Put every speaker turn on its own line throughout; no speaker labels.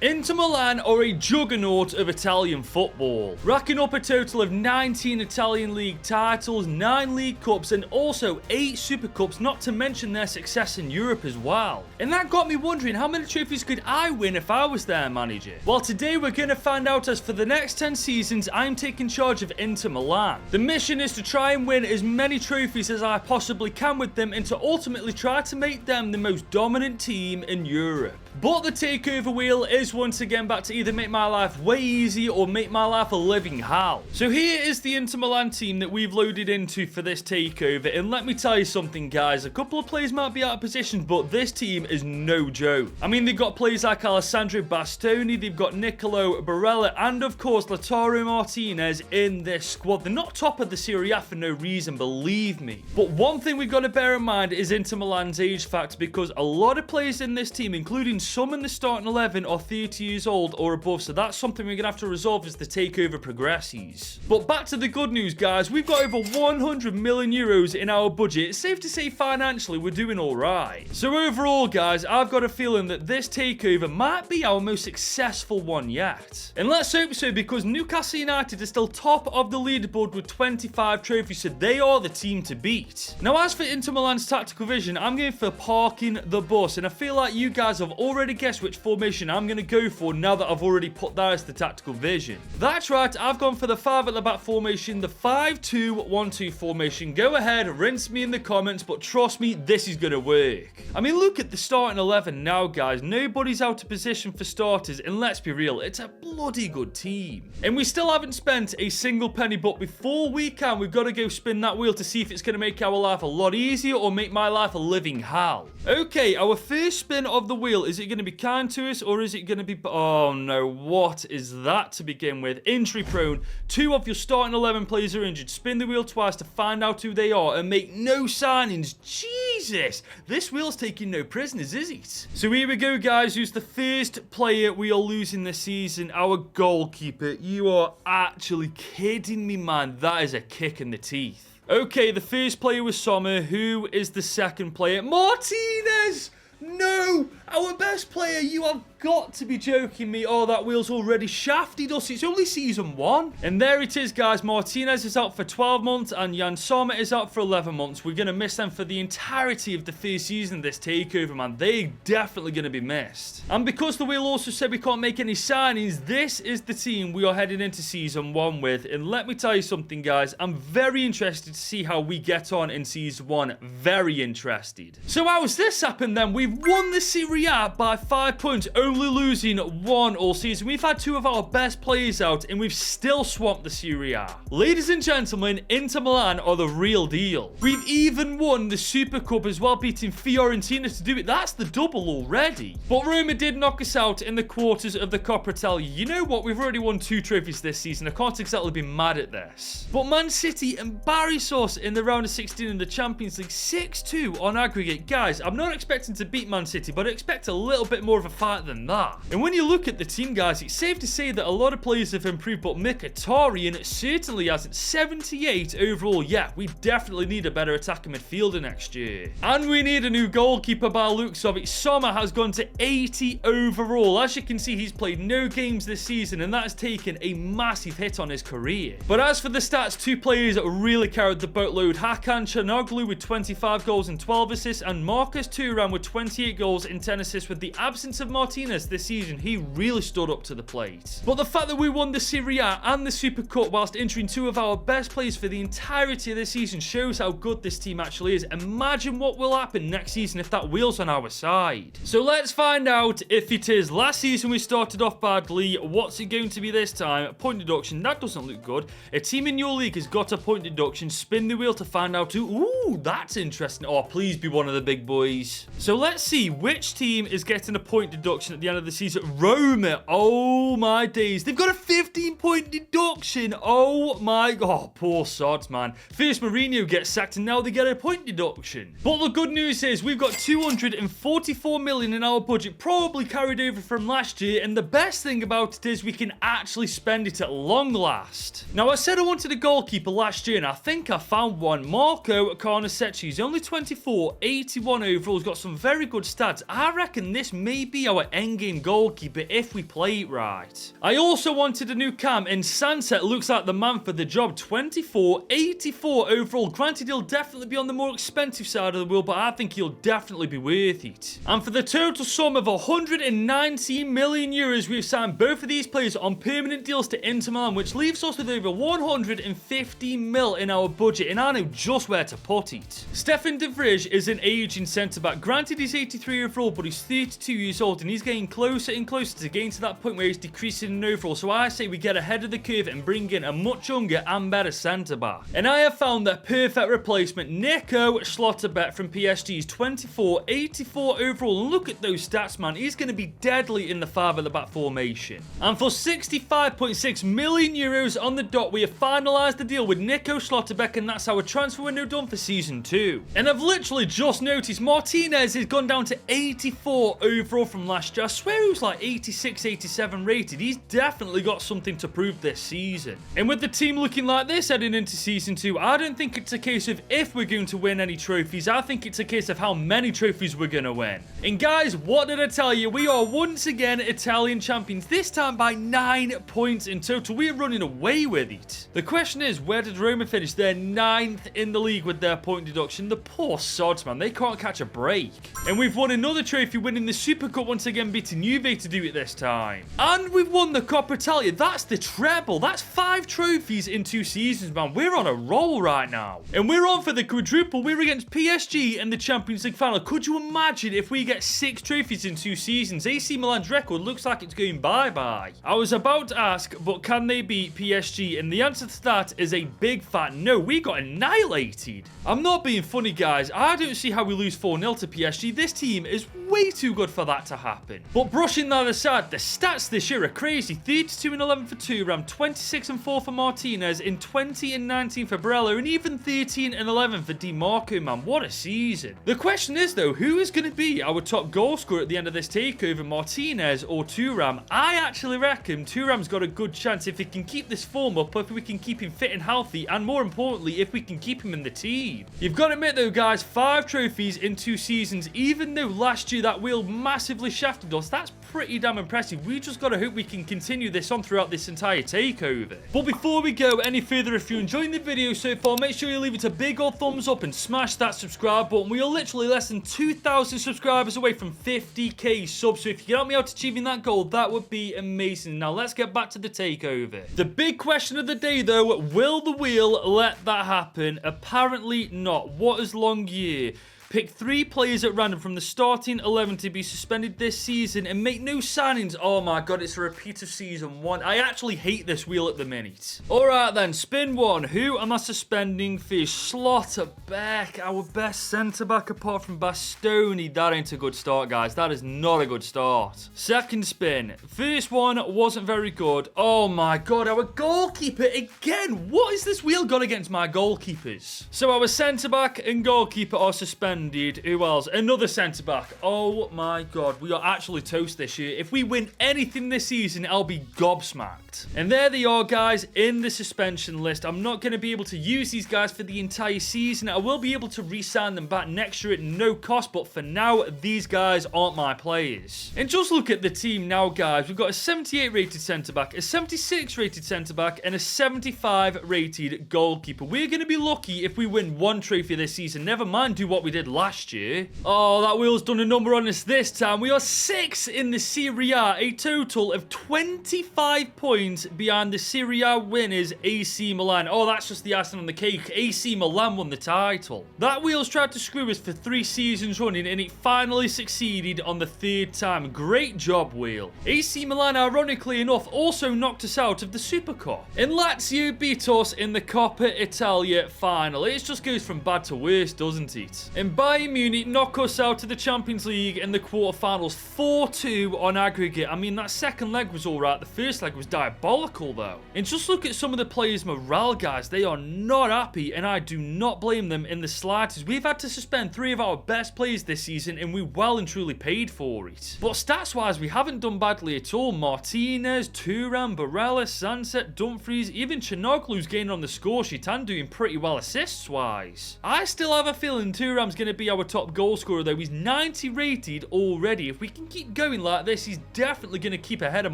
Inter Milan are a juggernaut of Italian football, racking up a total of 19 Italian league titles, 9 league cups and also 8 super cups, not to mention their success in Europe as well. And that got me wondering, how many trophies could I win if I was their manager? Well, today we're going to find out, as for the next 10 seasons I'm taking charge of Inter Milan. The mission is to try and win as many trophies as I possibly can with them and to ultimately try to make them the most dominant team in Europe. But the takeover wheel is once again back to either make my life way easy or make my life a living hell. So here is the Inter Milan team that we've loaded into for this takeover, and let me tell you something, guys, a couple of players might be out of position, but this team is no joke. I mean, they've got players like Alessandro Bastoni, they've got Nicolo Barella, and of course Lautaro Martinez in this squad. They're not top of the Serie A for no reason, believe me. But one thing we've got to bear in mind is Inter Milan's age factor, because a lot of players in this team, including some in the starting 11, are 30 years old or above, so that's something we're going to have to resolve as the takeover progresses. But back to the good news, guys. We've got over 100 million euros in our budget. It's safe to say financially we're doing alright. So overall, guys, I've got a feeling that this takeover might be our most successful one yet. And let's hope so, because Newcastle United is still top of the leaderboard with 25 trophies, so they are the team to beat. Now, as for Inter Milan's tactical vision, I'm going for parking the bus, and I feel like you guys have already guessed which formation I'm going to go for now that I've already put that as the tactical vision. That's right, I've gone for the 5 at the back formation, the 5-2-1-2 formation. Go ahead, rinse me in the comments, but trust me, this is going to work. I mean, look at the starting 11 now, guys. Nobody's out of position for starters, and let's be real, it's a bloody good team. And we still haven't spent a single penny, but before we can, we've got to go spin that wheel to see if it's going to make our life a lot easier or make my life a living hell. Okay, our first spin of the wheel, is it going to be kind to us or is it going to be... Oh no, what is that to begin with? Injury prone. 2 of your starting 11 players are injured. Spin the wheel twice to find out who they are and make no signings. Jesus, this wheel's taking no prisoners, is it? So here we go, guys. Who's the first player we are losing this season? Our goalkeeper. You are actually kidding me, man. That is a kick in the teeth. Okay, the first player was Sommer. Who is the second player? Martinez! No! Our best player, you have got to be joking me. Oh, that wheel's already shafted us. It's only season 1. And there it is, guys. Martinez is out for 12 months and Jan Sommer is out for 11 months. We're going to miss them for the entirety of the first season of this takeover, man. They're definitely going to be missed. And because the wheel also said we can't make any signings, this is the team we are heading into season 1 with. And let me tell you something, guys. I'm very interested to see how we get on in season 1. Very interested. So how has this happened then? We've won the Serie A by 5 points, only losing 1 all season. We've had 2 of our best players out and we've still swamped the Serie A. Ladies and gentlemen, Inter Milan are the real deal. We've even won the Super Cup as well, beating Fiorentina to do it. That's the double already. But Roma did knock us out in the quarters of the Coppa Italia. You know what? We've already won 2 trophies this season. I can't exactly be mad at this. But Man City embarrassed us in the round of 16 in the Champions League, 6-2 on aggregate. Guys, I'm not expecting to beat Man City, but I expect a little bit more of a fight than that. And when you look at the team, guys, it's safe to say that a lot of players have improved, but Mkhitaryan certainly hasn't. 78 overall. Yeah, we definitely need a better attacking midfielder next year. And we need a new goalkeeper by looks of it. Sommer has gone to 80 overall. As you can see, he's played no games this season, and that has taken a massive hit on his career. But as for the stats, 2 players really carried the boatload. Hakan Çalhanoğlu with 25 goals and 12 assists, and Marcus Thuram with 28 goals and 10 assists. With the absence of Martinez this season, he really stood up to the plate. But the fact that we won the Serie A and the Super Cup whilst injuring 2 of our best players for the entirety of this season shows how good this team actually is. Imagine what will happen next season if that wheel's on our side. So let's find out if it is. Last season we started off badly. What's it going to be this time? Point deduction. That doesn't look good. A team in your league has got a point deduction. Spin the wheel to find out who. Ooh, that's interesting. Oh, please be one of the big boys. So let's see which team is getting a point deduction at the end of the season. Roma. Oh my days. They've got a 15-point deduction. Oh my god. Oh, poor sods, man. First Mourinho gets sacked and now they get a point deduction. But the good news is we've got 244 million in our budget, probably carried over from last year, and the best thing about it is we can actually spend it at long last. Now, I said I wanted a goalkeeper last year and I think I found one. Marco Carnesecchi. He's only 24, 81 overall. He's got some very good stats. I reckon this may be our endgame goalkeeper if we play it right. I also wanted a new cam, and Sunset looks like the man for the job. 24.84 overall. Granted, he'll definitely be on the more expensive side of the wheel, but I think he'll definitely be worth it. And for the total sum of 119 million euros, we've signed both of these players on permanent deals to Inter Milan, which leaves us with over 150 mil in our budget, and I know just where to put it. Stefan de Vrij is an aging centre-back. Granted, he's 83 overall, but he's 32 years old, and he's getting closer and closer to getting to that point where he's decreasing in overall. So I say we get ahead of the curve and bring in a much younger and better centre-back. And I have found that perfect replacement, Nico Schlotterbeck from PSG. He's 24.84 overall, and look at those stats, man. He's going to be deadly in the 5 at the back formation. And for 65.6 million euros on the dot, we have finalised the deal with Nico Schlotterbeck, and that's our transfer window done for season 2. And I've literally just noticed Martinez has gone down to 84 overall from last year. I swear he was like 86, 87 rated. He's definitely got something to prove this season. And with the team looking like this heading into season 2, I don't think it's a case of if we're going to win any trophies. I think it's a case of how many trophies we're going to win. And guys, what did I tell you? We are once again Italian champions, this time by 9 points in total. We are running away with it. The question is, where did Roma finish? They're 9th in the league with their point deduction. The poor sods, man. They can't catch a break. And we've won another trophy, winning the Super Cup once again, beating Juve to do it this time. And we've won the Coppa Italia. That's the treble. That's 5 trophies in 2 seasons, man. We're on a roll right now. And we're on for the quadruple. We're against PSG in the Champions League final. Could you imagine if we get 6 trophies in 2 seasons? AC Milan's record looks like it's going bye-bye. I was about to ask, but can they beat PSG? And the answer to that is a big fat no. We got annihilated. I'm not being funny, guys. I don't see how we lose 4-0 to PSG. This team is way too good for that to happen. But brushing that aside, the stats this year are crazy. 32 and 11 for Thuram, 26 and 4 for Martinez, and 20 and 19 for Barella, and even 13 and 11 for Di Marco, man. What a season. The question is, though, who is going to be our top goal scorer at the end of this takeover, Martinez or Thuram? I actually reckon Thuram's got a good chance if he can keep this form up, if we can keep him fit and healthy, and more importantly, if we can keep him in the team. You've got to admit, though, guys, 5 trophies in 2 seasons, even though last year that wheel massively shafted us, that's pretty damn impressive. We just got to hope we can continue this on throughout this entire takeover. But before we go any further, if you're enjoying the video so far, make sure you leave it a big old thumbs up and smash that subscribe button. We are literally less than 2,000 subscribers away from 50k subs, so if you can help me out achieving that goal, that would be amazing. Now let's get back to the takeover. The big question of the day, though, will the wheel let that happen? Apparently not. What is long year? Pick 3 players at random from the starting 11 to be suspended this season and make no signings. Oh my god, it's a repeat of season 1. I actually hate this wheel at the minute. Alright then, spin 1. Who am I suspending for? Schlotterbeck, our best centre-back apart from Bastoni. That ain't a good start, guys. That is not a good start. Second spin. First one wasn't very good. Oh my god, our goalkeeper again. What has this wheel got against my goalkeepers? So our centre-back and goalkeeper are suspended. Who else? Another centre-back. Oh my god, we are actually toast this year. If we win anything this season, I'll be gobsmacked. And there they are, guys, in the suspension list. I'm not going to be able to use these guys for the entire season. I will be able to re-sign them back next year at no cost, but for now, these guys aren't my players. And just look at the team now, guys. We've got a 78 rated centre-back, a 76 rated centre-back, and a 75 rated goalkeeper. We're going to be lucky if we win 1 trophy this season. Never mind do what we did last year. Oh, that wheel's done a number on us this time. We are 6th in the Serie A, a total of 25 points behind the Serie A winners AC Milan. Oh, that's just the icing on the cake. AC Milan won the title. That wheel's tried to screw us for 3 seasons running, and it finally succeeded on the 3rd time. Great job, wheel. AC Milan, ironically enough, also knocked us out of the Super Cup. And Lazio beat us in the Coppa Italia final. It just goes from bad to worse, doesn't it? And Bayern Munich knock us out of the Champions League in the quarterfinals 4-2 on aggregate. I mean, that second leg was alright. The first leg was diabolical, though. And just look at some of the players' morale, guys. They are not happy, and I do not blame them in the slightest. We've had to suspend 3 of our best players this season, and we well and truly paid for it. But stats-wise, we haven't done badly at all. Martinez, Thuram, Barella, Sunset, Dumfries, even Chanoglu's gaining on the score sheet and doing pretty well assists-wise. I still have a feeling Thuram's going going to be our top goal scorer, though. He's 90 rated already. If we can keep going like this, he's definitely going to keep ahead of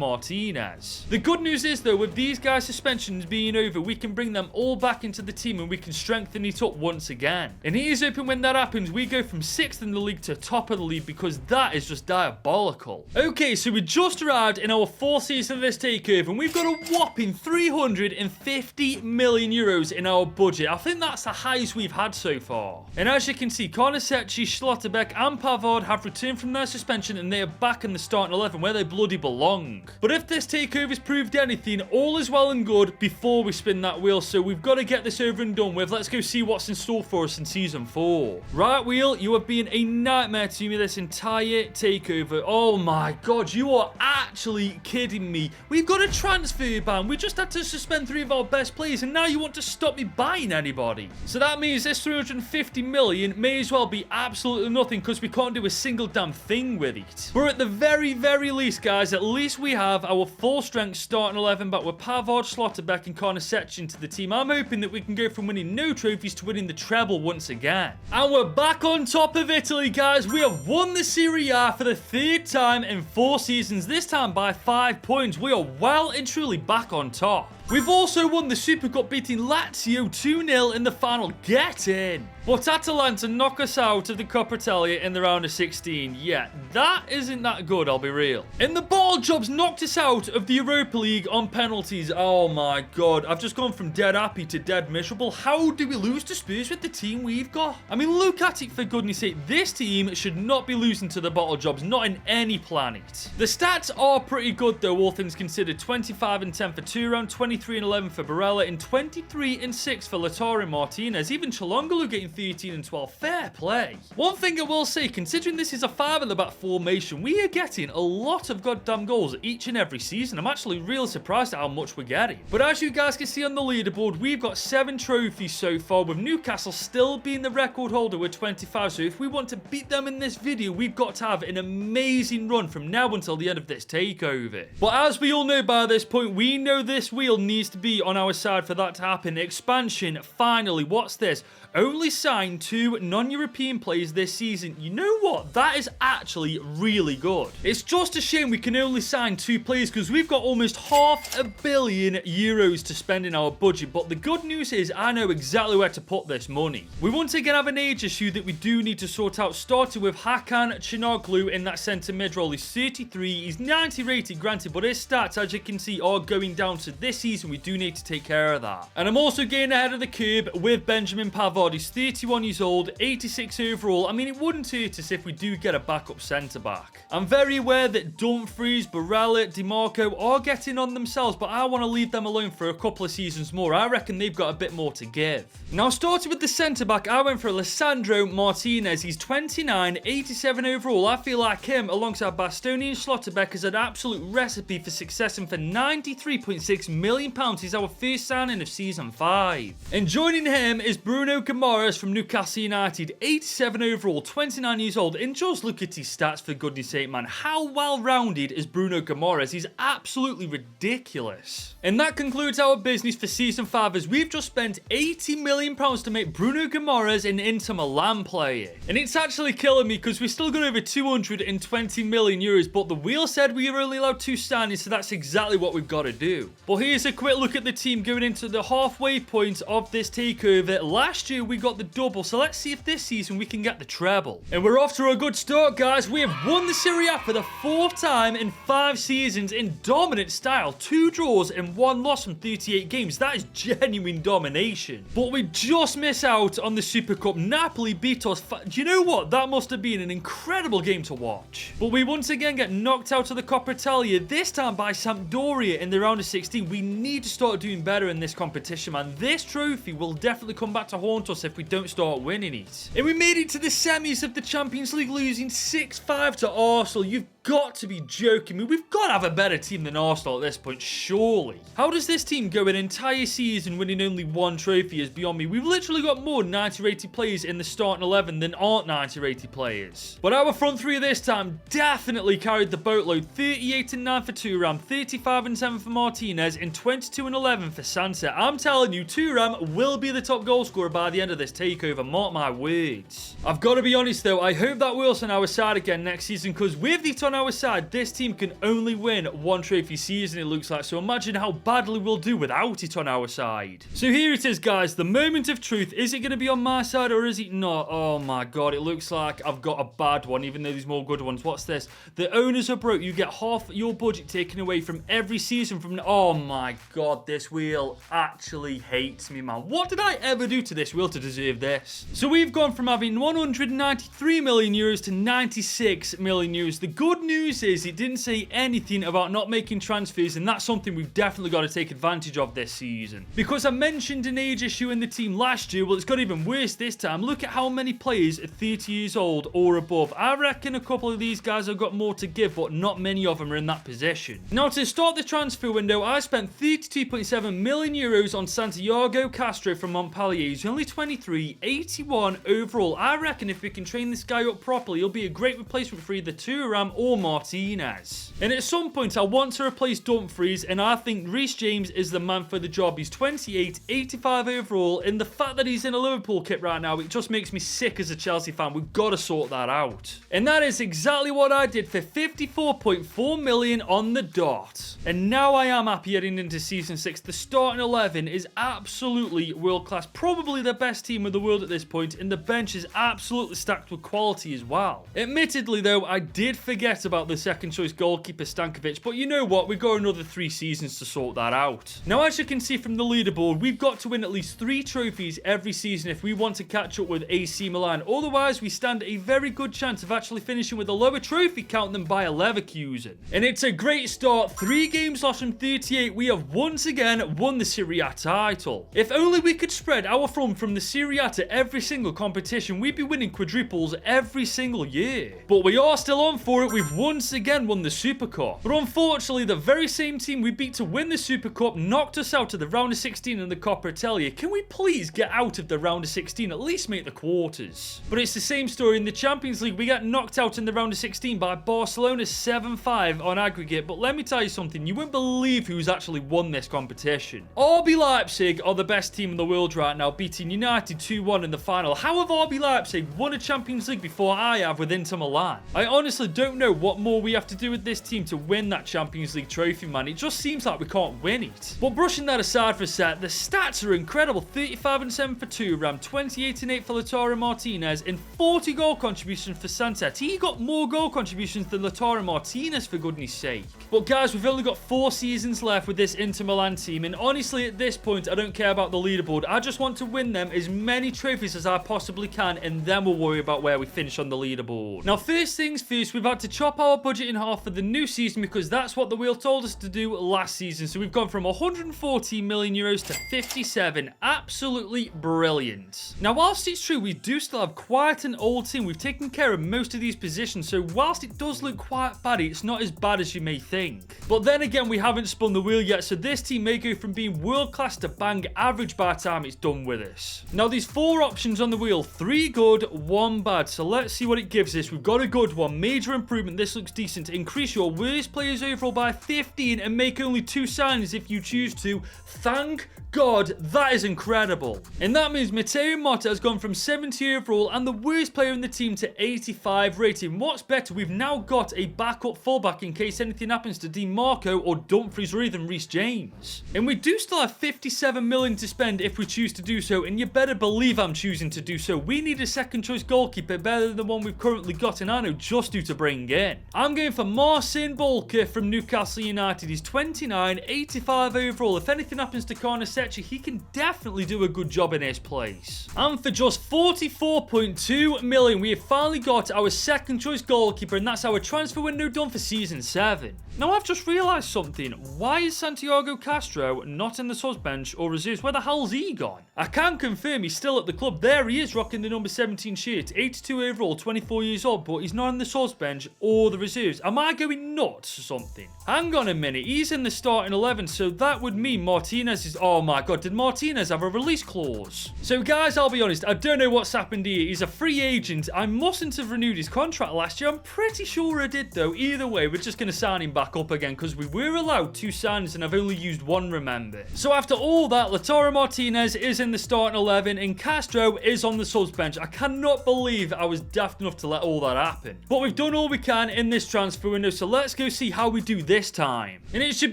Martinez. The good news is, though, with these guys' suspensions being over, we can bring them all back into the team and we can strengthen it up once again. And he is hoping when that happens, we go from 6th in the league to top of the league, because that is just diabolical. Okay, so we just arrived in our 4th season of this takeover, and we've got a whopping 350 million euros in our budget. I think that's the highest we've had so far. And as you can see, Kornaceci, Schlotterbeck and Pavard have returned from their suspension and they are back in the starting 11 where they bloody belong. But if this takeover's proved anything, all is well and good before we spin that wheel, so we've got to get this over and done with. Let's go see what's in store for us in Season 4. Right wheel, you have been a nightmare to me this entire takeover. Oh my god, you are actually kidding me. We've got a transfer ban. We just had to suspend 3 of our best players and now you want to stop me buying anybody. So that means this 350 million may as well be absolutely nothing because we can't do a single damn thing with it. But at the very least, guys, at least we have our full strength starting 11 back with Pavard, Schlotterbeck and Kornaceci into the team. I'm hoping that we can go from winning no trophies to winning the treble once again. And we're back on top of Italy, guys. We have won the Serie A for the 3rd time in 4 seasons, this time by 5 points. We are well and truly back on top. We've also won the Super Cup, beating Lazio 2-0 in the final. Get in! But Atalanta knock us out of the Coppa Italia in the round of 16. Yeah, that isn't that good, I'll be real. And the ball jobs knocked us out of the Europa League on penalties. Oh my god, I've just gone from dead happy to dead miserable. How do we lose to Spurs with the team we've got? I mean, look at it, for goodness sake. This team should not be losing to the bottle jobs, not in any planet. The stats are pretty good though, all things considered. 25 and 10 for Turan, 23 and 11 for Barella, and 23 and 6 for Lautaro Martinez. Even Chalonglu getting 13 and 12. Fair play. One thing I will say, considering this is a 5 in the back formation, we are getting a lot of goddamn goals each and every season. I'm actually really surprised at how much we're getting. But as you guys can see on the leaderboard, we've got 7 trophies so far, with Newcastle still being the record holder with 25. So if we want to beat them in this video, we've got to have an amazing run from now until the end of this takeover. But as we all know by this point, we know this wheel needs to be on our side for that to happen. Expansion, finally. What's this? Only signed 2 non-European players this season. You know what? That is actually really good. It's just a shame we can only sign 2 players because we've got almost €500 million to spend in our budget. But the good news is I know exactly where to put this money. We once again have an age issue that we do need to sort out, starting with Hakan Çalhanoğlu in that centre mid role. He's 33. He's 90 rated, granted, but his stats, as you can see, are going down. So this season we do need to take care of that. And I'm also getting ahead of the curve with Benjamin Pavard. He's 31 years old, 86 overall. I mean, it wouldn't hurt us if we do get a backup centre-back. I'm very aware that Dumfries, Barella, DiMarco are getting on themselves, but I want to leave them alone for a couple of seasons more. I reckon they've got a bit more to give. Now, starting with the centre-back, I went for Alessandro Martinez. He's 29, 87 overall. I feel like him, alongside Bastoni and Schlotterbeck, is an absolute recipe for success, and for £93.6 million, he's our first signing of Season 5. And joining him is Bruno Guimaraes from Newcastle United, 87 overall, 29 years old. And just look at his stats, for goodness sake, man. How well-rounded is Bruno Guimaraes? He's absolutely ridiculous. And that concludes our business for Season 5, as we've just spent £80 million to make Bruno Guimaraes an Inter Milan player. And it's actually killing me because we still got over €220 million, but the wheel said we were only allowed 2 signings, so that's exactly what we've got to do. But here's a quick look at the team going into the halfway point of this takeover. Last year we got the double, so let's see if this season we can get the treble. And we're off to a good start, guys. We have won the Serie A for the 4th time in 5 seasons in dominant style. 2 draws and 1 loss from 38 games. That is genuine domination. But we just miss out on the Super Cup. Napoli beat us. Do you know what? That must have been an incredible game to watch. But we once again get knocked out of the Coppa Italia, this time by Sampdoria in the round of 16. We need to start doing better in this competition, man. This trophy will definitely come back to haunt us if we don't start winning it. And we made it to the semis of the Champions League, losing 6-5 to Arsenal. You've got to be joking me. We've got to have a better team than Arsenal at this point, surely. How does this team go an entire season winning only one trophy is beyond me. We've literally got more 90-rated players in the starting 11 than aren't 90-rated players. But our front three this time definitely carried the boatload. 38-9 for Thuram, 35-7 for Martinez, and 22-11 for Sansa. I'm telling you, Thuram will be the top goal scorer by the end of this takeover, mark my words. I've got to be honest though, I hope that Will's on our side again next season, because with it on our side, this team can only win one trophy season, it looks like. So imagine how badly we'll do without it on our side. So here it is, guys, the moment of truth. Is it going to be on my side or is it not? Oh my god, it looks like I've got a bad one, even though there's more good ones. What's this? The owners are broke. You get half your budget taken away from every season from... Oh my god, this wheel actually hates me, man. What did I ever do to this wheel to deserve this? So we've gone from having 193 million euros to 96 million euros. The good news is it didn't say anything about not making transfers, and that's something we've definitely got to take advantage of this season. Because I mentioned an age issue in the team last year, well, it's got even worse this time. Look at how many players are 30 years old or above. I reckon a couple of these guys have got more to give, but not many of them are in that position. Now, to start the transfer window, I spent 32.7 million euros on Santiago Castro from Montpellier. He's only 23, 81 overall. I reckon if we can train this guy up properly, he'll be a great replacement for either Thuram or Martinez. And at some point, I want to replace Dumfries, and I think Reece James is the man for the job. He's 28, 85 overall, and the fact that he's in a Liverpool kit right now, it just makes me sick as a Chelsea fan. We've got to sort that out. And that is exactly what I did for 54.4 million on the dot. And now I am happy heading into Season 6. The starting 11 is absolutely world-class. Probably the best team in the world at this point, and the bench is absolutely stacked with quality as well. Admittedly, though, I did forget about the second-choice goalkeeper Stankovic, but you know what? We've got another 3 seasons to sort that out. Now, as you can see from the leaderboard, we've got to win at least 3 trophies every season if we want to catch up with AC Milan. Otherwise, we stand a very good chance of actually finishing with a lower trophy count than Bayer Leverkusen. And it's a great start. 3 games lost from 38. We have once again won the Serie A title. If only we could spread our form from the Serie A to every single competition, we'd be winning quadruples every single year. But we are still on for it. We've once again won the Super Cup. But unfortunately, the very same team we beat to win the Super Cup knocked us out of the round of 16 in the Coppa Italia. Can we please get out of the round of 16? At least make the quarters. But it's the same story in the Champions League. We got knocked out in the round of 16 by Barcelona 7-5 on aggregate. But let me tell you something. You wouldn't believe who's actually won this competition. RB Leipzig are the best team in the world right now, beating United 2-1 in the final. How have RB Leipzig won a Champions League before I have with Inter Milan? I honestly don't know what more we have to do with this team to win that Champions League trophy, man. It just seems like we can't win it. But brushing that aside for a sec, the stats are incredible. 35-7 for Thuram, 28-8 for Lautaro Martinez, and 40 goal contributions for Sanchez. He got more goal contributions than Lautaro Martinez, for goodness sake. But guys, we've only got 4 seasons left with this Inter Milan team, and honestly at this point I don't care about the leaderboard. I just want to win them as many trophies as I possibly can, and then we'll worry about where we finish on the leaderboard. Now, first things first, we've had to chop our budget in half for the new season because that's what the wheel told us to do last season. So we've gone from 114 million euros to 57. Absolutely brilliant. Now, whilst it's true we do still have quite an old team, we've taken care of most of these positions, so whilst it does look quite bad, it's not as bad as you may think. But then again, we haven't spun the wheel yet, so this team may go from being world class to bang average by the time it's done with us. Now, these 4 options on the wheel, 3 good, 1 bad. So let's see what it gives us. We've got a good one. Major improvement. This looks decent. Increase your worst players overall by 15 and make only 2 signings if you choose to. Thank God, that is incredible. And that means Matteo Motta has gone from 70 overall and the worst player in the team to 85 rating. What's better, we've now got a backup fullback in case anything happens to Di Marco or Dumfries or even Reece James. And we do still have 57 million to spend if we choose to do so, and you better believe I'm choosing to do so. We need a second choice goalkeeper better than the one we've currently got, and I know just who to bring in. I'm going for Marcin Bolka from Newcastle United. He's 29, 85 overall. If anything happens to Karnasek, he can definitely do a good job in his place. And for just 44.2 million, we have finally got our second choice goalkeeper, and that's our transfer window done for season 7. Now I've just realised something. Why is Santiago Castro not in the subs bench or reserves? Where the hell's he gone? I can confirm he's still at the club. There he is, rocking the number 17 shirt. 82 overall, 24 years old, but he's not in the subs bench or the reserves. Am I going nuts or something? Hang on a minute. He's in the starting 11, so that would mean Martinez is... Oh my god, did Martinez have a release clause? So guys, I'll be honest, I don't know what's happened here. He's a free agent. I mustn't have renewed his contract last year. I'm pretty sure I did though. Either way, we're just going to sign him back up again because we were allowed 2 signs and I've only used 1, remember. So after all that, Lautaro Martinez is in the starting 11 and Castro is on the subs bench. I cannot believe I was daft enough to let all that happen. But we've done all we can in this transfer window, so let's go see how we do this time. And it should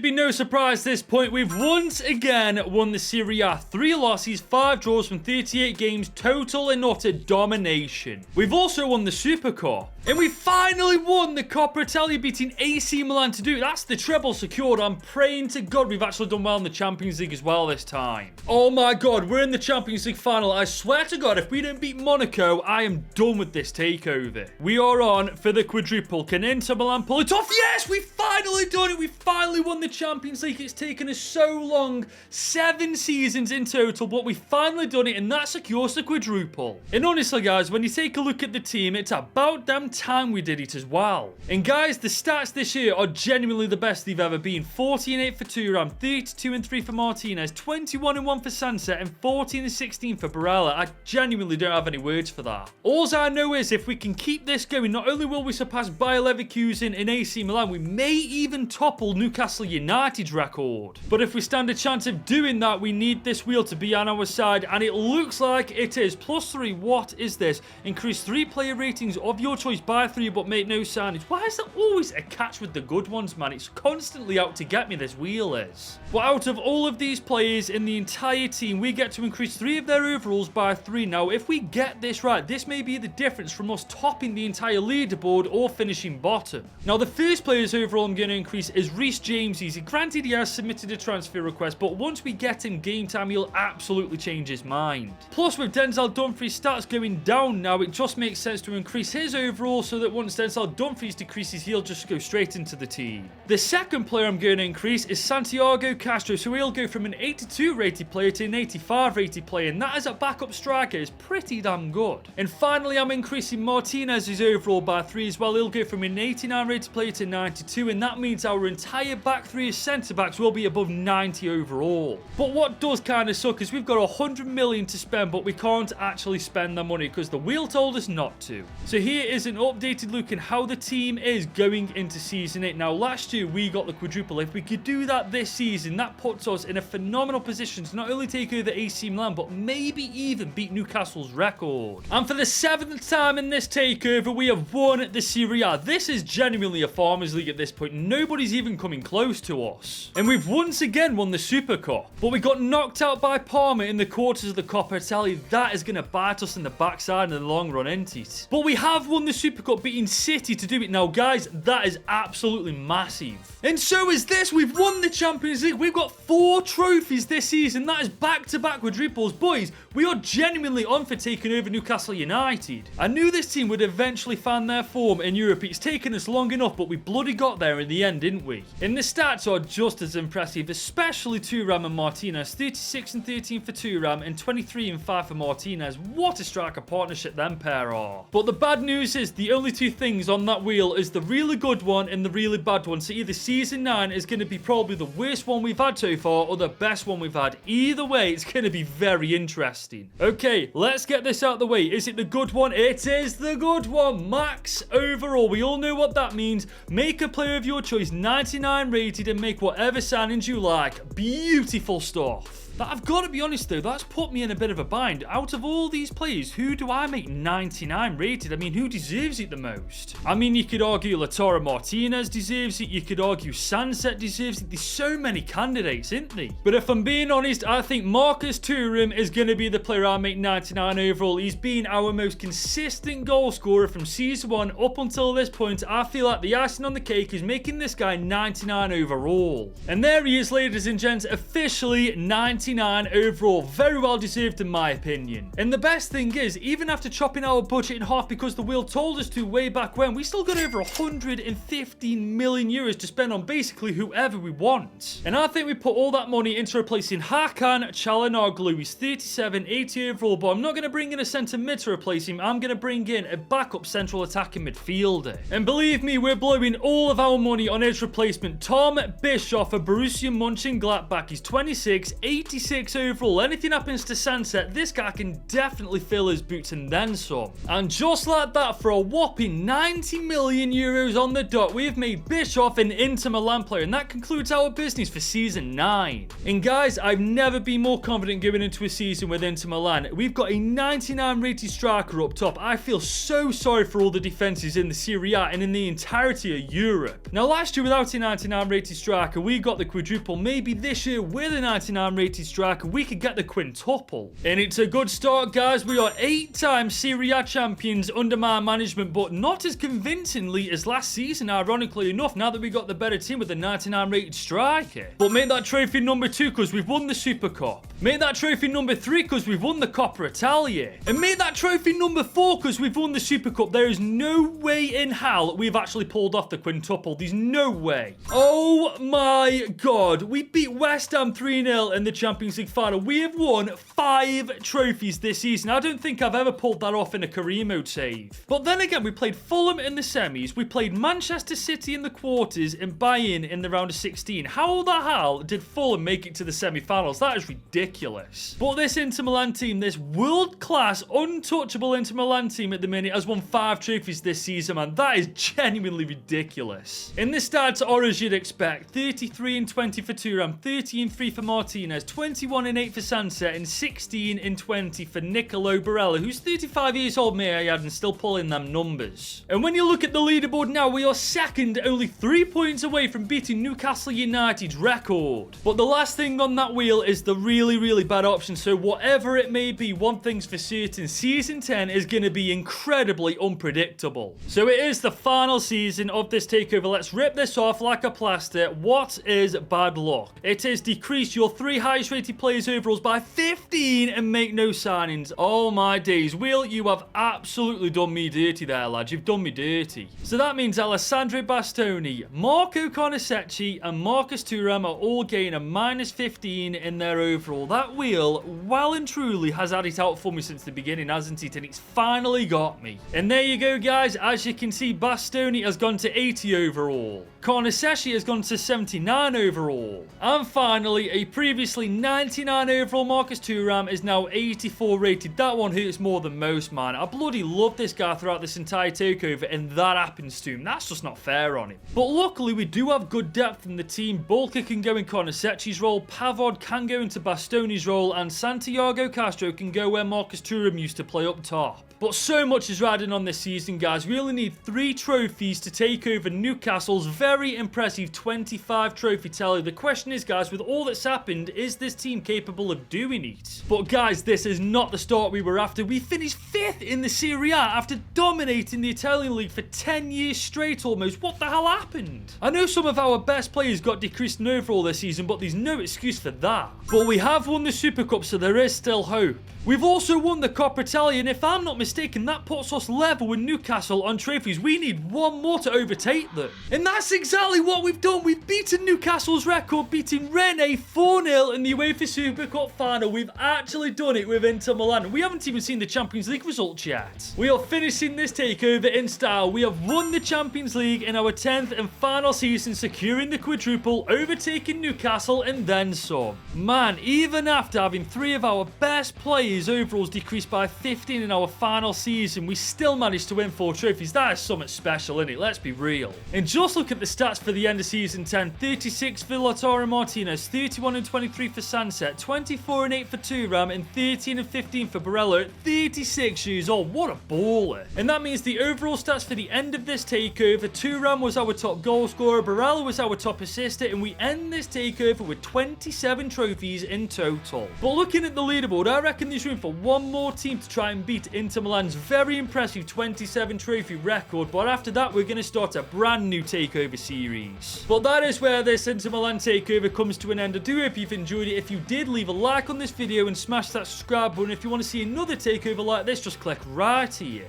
be no surprise at this point, we've once again won the Serie A. 3 losses, 5 draws from 38 games, total and utter domination. We've also won the Super Cup. And we finally won the Coppa Italia, beating AC Milan to do it. That's the treble secured. I'm praying to God we've actually done well in the Champions League as well this time. Oh my God, we're in the Champions League final. I swear to God, if we don't beat Monaco, I am done with this takeover. We are on for the quadruple. Can Inter Milan pull it off? Yes, we've finally done it. We finally won the Champions League. It's taken us so long, 7 seasons in total, but we finally done it, and that secures the quadruple. And honestly, guys, when you take a look at the team, it's about damn time we did it as well. And guys, the stats this year are genuinely the best they've ever been. 14-8 for Thuram, 32-3 for Martinez, 21-1 for Sanset, and 14-16 for Barella. I genuinely don't have any words for that. All I know is if we can keep this going, not only will we surpass Bayer Leverkusen and AC Milan, we may even topple Newcastle United's record. But if we stand a chance of doing that, we need this wheel to be on our side, and it looks like it is. +3, what is this? Increase 3 player ratings of your choice by 3, but make no signings. Why is there always a catch with the good ones, man? It's constantly out to get me, this wheel is. But out of all of these players in the entire team, we get to increase 3 of their overalls by 3. Now, if we get this right, this may be the difference from us topping the entire leaderboard or finishing bottom. Now, the first player's overall I'm going to increase is Reece James. Granted, he has submitted a transfer request, but once we get him game time, he'll absolutely change his mind. Plus, with Denzel Dumfries' stats going down now, it just makes sense to increase his overall so that once Denzel Dumfries decreases, he'll just go straight into the team. The second player I'm going to increase is Santiago Castro, so he'll go from an 82 rated player to an 85 rated player, and that as a backup striker is pretty damn good. And finally, I'm increasing Martinez's overall by 3 as well. He'll go from an 89 rated player to 92, and that means our entire back 3 as centre-backs will be above 90 overall. But what does kind of suck is we've got 100 million to spend, but we can't actually spend the money because the wheel told us not to. So here is an updated look at how the team is going into Season 8. Now, last year we got the quadruple. If we could do that this season, that puts us in a phenomenal position to not only take over AC Milan, but maybe even beat Newcastle's record. And for the 7th time in this takeover, we have won the Serie A. This is genuinely a Farmers League at this point. Nobody's even coming close to us. And we've once again won the Super Cup. But we got knocked out by Parma in the quarters of the Coppa Italia. That is going to bite us in the backside in the long run, isn't it? But we have won the Super Cup, beating City to do it. Now, guys, that is absolutely massive. And so is this. We've won the Champions League. We've got 4 trophies this season. That is back-to-back quadruples. Boys, we are genuinely on for taking over Newcastle United. I knew this team would eventually find their form in Europe. It's taken us long enough, but we bloody got there in the end, didn't we? And the stats are just as impressive, especially Thuram and Martinez. 36 and 13 for Thuram and 23 and 5 for Martinez. What a striker partnership them pair are. But the bad news is the only 2 things on that wheel is the really good one and the really bad one. So either Season 9 is going to be probably the worst one we've had so far or the best one we've had. Either way, it's going to be very interesting. Okay, let's get this out of the way. Is it the good one? It is the good one. Max overall. We all know what that means. Make a player of your choice 99 rated and make whatever signings you like. Beautiful stuff. I've got to be honest though, that's put me in a bit of a bind. Out of all these players, who do I make 99 rated? I mean, who deserves it the most? I mean, you could argue Lautaro Martinez deserves it. You could argue Sanset deserves it. There's so many candidates, isn't there? But if I'm being honest, I think Marcus Thuram is going to be the player I make 99 overall. He's been our most consistent goal scorer from Season 1 up until this point. I feel like the icing on the cake is making this guy 99 overall. And there he is, ladies and gents, officially 99 99 overall. Very well deserved in my opinion. And the best thing is, even after chopping our budget in half because the wheel told us to way back when, we still got over 115 million euros to spend on basically whoever we want. And I think we put all that money into replacing Hakan Çalhanoğlu. He's 37, 80 overall, but I'm not going to bring in a centre mid to replace him. I'm going to bring in a backup central attacking midfielder. And believe me, we're blowing all of our money on his replacement, Tom Bischoff for Borussia Mönchengladbach. He's 26, 86 overall. Anything happens to Sunset, this guy can definitely fill his boots and then some. And just like that, for a whopping 90 million euros on the dot, we have made Bischoff an Inter Milan player, and that concludes our business for season 9. And guys, I've never been more confident going into a season with Inter Milan. We've got a 99 rated striker up top. I feel so sorry for all the defenses in the Serie A and in the entirety of Europe. Now, last year without a 99 rated striker, we got the quadruple. Maybe this year with a 99 rated striker, we could get the quintuple. And it's a good start, guys. We are 8-time Serie A champions under my management, but not as convincingly as last season, ironically enough, now that we got the better team with a 99 rated striker. But make that trophy number 2 because we've won the Super Cup. Make that trophy number 3 because we've won the Coppa Italia. And make that trophy number 4 because we've won the Super Cup. There is no way in hell we've actually pulled off the quintuple. There's no way. Oh my god. We beat West Ham 3-0 in the Champions League final. We have won 5 trophies this season. I don't think I've ever pulled that off in a career mode save. But then again, we played Fulham in the semis. We played Manchester City in the quarters and Bayern in the round of 16. How the hell did Fulham make it to the semi-finals? That is ridiculous. But this Inter Milan team, this world-class, untouchable Inter Milan team at the minute has won 5 trophies this season, man. That is genuinely ridiculous. In the stats are as you'd expect. 33 and 20 for Thuram, 30 and 3 for Martinez, 21 and 8 for Sunset, and 16 and 20 for Nicolo Barella, who's 35 years old, may I add, and still pulling them numbers. And when you look at the leaderboard now, we are second, only 3 points away from beating Newcastle United's record. But the last thing on that wheel is the really bad option, so whatever it may be, one thing's for certain, season 10 is going to be incredibly unpredictable. So it is the final season of this takeover. Let's rip this off like a plaster. What is bad luck? It is decrease your 3 highest rated players overalls by 15 and make no signings. Oh my days. Will, you have absolutely done me dirty there, lads. You've done me dirty. So that means Alessandro Bastoni, Marco Carnesecchi, and Marcus Thuram are all getting a minus 15 in their overall. That wheel, well and truly, has had it out for me since the beginning, hasn't it? And it's finally got me. And there you go, guys. As you can see, Bastoni has gone to 80 overall. Carnesecchi has gone to 79 overall. And finally, a previously 99 overall Marcus Thuram is now 84 rated. That one hurts more than most, man. I bloody love this guy throughout this entire takeover, and that happens to him. That's just not fair on him. But luckily, we do have good depth in the team. Bulka can go in Carnesecchi's role, Pavard can go into Bastoni's role, and Santiago Castro can go where Marcus Thuram used to play up top. But so much is riding on this season, guys. We only need 3 trophies to take over Newcastle's very impressive 25 trophy tally. The question is, guys, with all that's happened, is this team capable of doing it? But guys, this is not the start we were after. We finished 5th in the Serie A after dominating the Italian league for 10 years straight almost. What the hell happened? I know some of our best players got decreased in overall this season, but there's no excuse for that. But we have won the Super Cup, so there is still hope. We've also won the Coppa Italia, and if I'm not mistaken, that puts us level with Newcastle on trophies. We need 1 more to overtake them. And that's exactly what we've done. We've beaten Newcastle's record, beating Rennes 4-0 in the UEFA Super Cup final. We've actually done it with Inter Milan. We haven't even seen the Champions League results yet. We are finishing this takeover in style. We have won the Champions League in our 10th and final season, securing the quadruple, overtaking Newcastle, and then some. Man, even after having 3 of our best players overalls decreased by 15 in our final season, we still managed to win 4 trophies. That is something special, isn't it? Let's be real. And just look at the stats for the end of season 10. 36 for Lautaro Martinez, 31 and 23 for Sunset, 24 and 8 for Thuram, and 13 and 15 for Barella at 36 years old. What a baller. And that means the overall stats for the end of this takeover, Thuram was our top goal scorer, Barella was our top assister, and we end this takeover with 27 trophies in total. But looking at the leaderboard, I reckon there's leaves room for one more team to try and beat Inter Milan's very impressive 27 trophy record, but after that we're going to start a brand new Takeover series. But that is where this Inter Milan Takeover comes to an end. I do hope you've enjoyed it. If you did, leave a like on this video and smash that subscribe button. If you want to see another Takeover like this, just click right here.